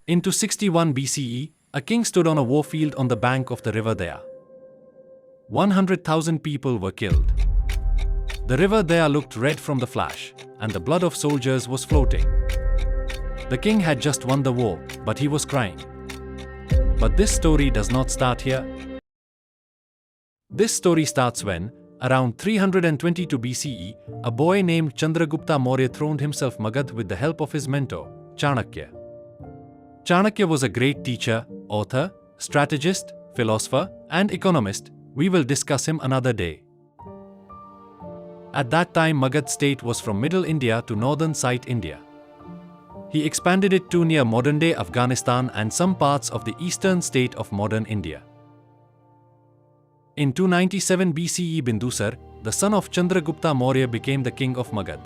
In 261 BCE, a king stood on a warfield on the bank of the river Daya. 100,000 people were killed. The river Daya looked red from the flash, and the blood of soldiers was floating. The king had just won the war, but he was crying. But this story does not start here. This story starts when, around 322 BCE, a boy named Chandragupta Maurya throned himself Magad with the help of his mentor, Chanakya. Chanakya was a great teacher, author, strategist, philosopher, and economist. We will discuss him another day. At that time, Magad state was from Middle India to northern South India. He expanded it to near modern-day Afghanistan and some parts of the eastern state of modern India. In 297 BCE, Bindusar, the son of Chandragupta Maurya, became the king of Magad.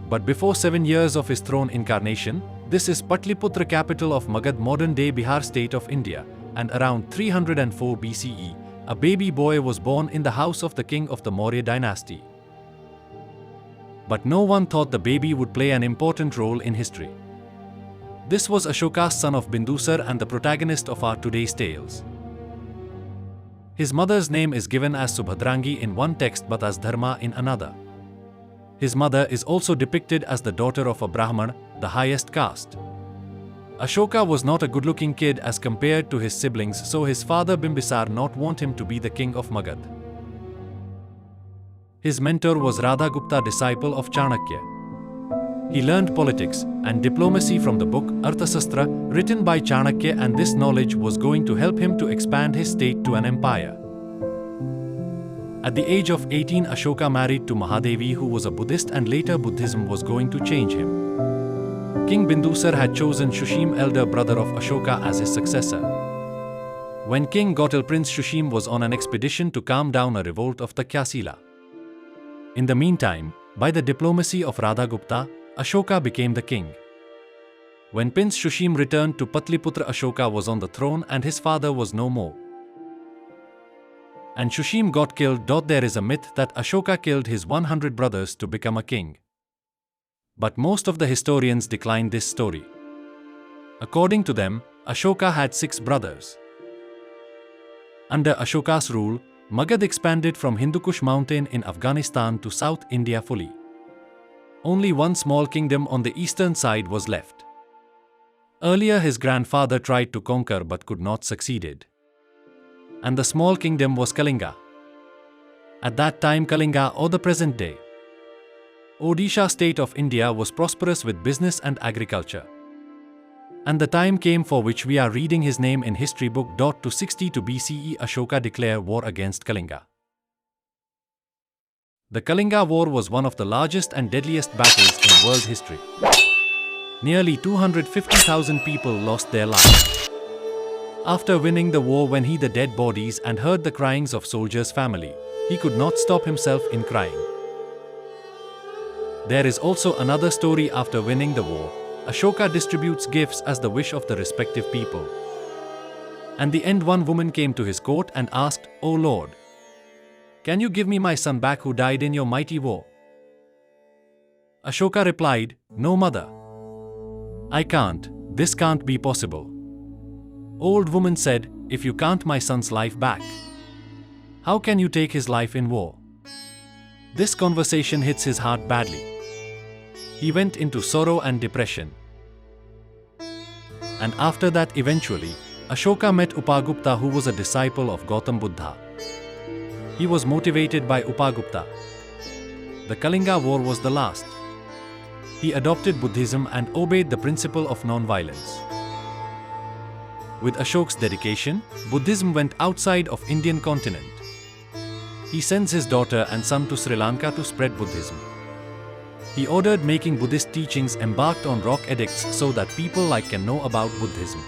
But before 7 years of his throne incarnation, this is Patliputra, capital of Magad, modern-day Bihar state of India, and around 304 BCE, a baby boy was born in the house of the king of the Maurya dynasty. But no one thought the baby would play an important role in history. This was Ashoka's son of Bindusar and the protagonist of our today's tales. His mother's name is given as Subhadrangi in one text but as Dharma in another. His mother is also depicted as the daughter of a Brahman, the highest caste. Ashoka was not a good-looking kid as compared to his siblings, so his father Bimbisar not want him to be the king of Magad. His mentor was Radhagupta, disciple of Chanakya. He learned politics and diplomacy from the book Arthasastra written by Chanakya, and this knowledge was going to help him to expand his state to an empire. At the age of 18, Ashoka married to Mahadevi, who was a Buddhist, and later Buddhism was going to change him. King Bindusar had chosen Shushim, elder brother of Ashoka, as his successor. When king got ill, Prince Shushim was on an expedition to calm down a revolt of the Kyasila. In the meantime, by the diplomacy of Radhagupta, Ashoka became the king. When Prince Shushim returned to Patliputra, Ashoka was on the throne and his father was no more. And Shushim got killed. There is a myth that Ashoka killed his 100 brothers to become a king. But most of the historians decline this story. According to them, Ashoka had 6 brothers. Under Ashoka's rule, Magad expanded from Hindukush mountain in Afghanistan to South India fully. Only one small kingdom on the eastern side was left. Earlier his grandfather tried to conquer but could not succeeded. And the small kingdom was Kalinga. At that time, Kalinga, or the present day Odisha state of India, was prosperous with business and agriculture. And the time came for which we are reading his name in history book. 262 BCE, Ashoka declared war against Kalinga. The Kalinga War was one of the largest and deadliest battles in world history. Nearly 250,000 people lost their lives. After winning the war, when he the dead bodies and heard the cryings of soldiers' family, he could not stop himself in crying. There is also another story. After winning the war, Ashoka distributes gifts as the wish of the respective people. And the end, one woman came to his court and asked, "O Lord, can you give me my son back who died in your mighty war?" Ashoka replied, "No, mother. I can't. This can't be possible." Old woman said, "If you can't my son's life back, how can you take his life in war?" This conversation hits his heart badly. He went into sorrow and depression. And after that, eventually, Ashoka met Upagupta, who was a disciple of Gautam Buddha. He was motivated by Upagupta. The Kalinga War was the last. He adopted Buddhism and obeyed the principle of non-violence. With Ashok's dedication, Buddhism went outside of Indian continent. He sends his daughter and son to Sri Lanka to spread Buddhism. He ordered making Buddhist teachings, embarked on rock edicts so that people can know about Buddhism.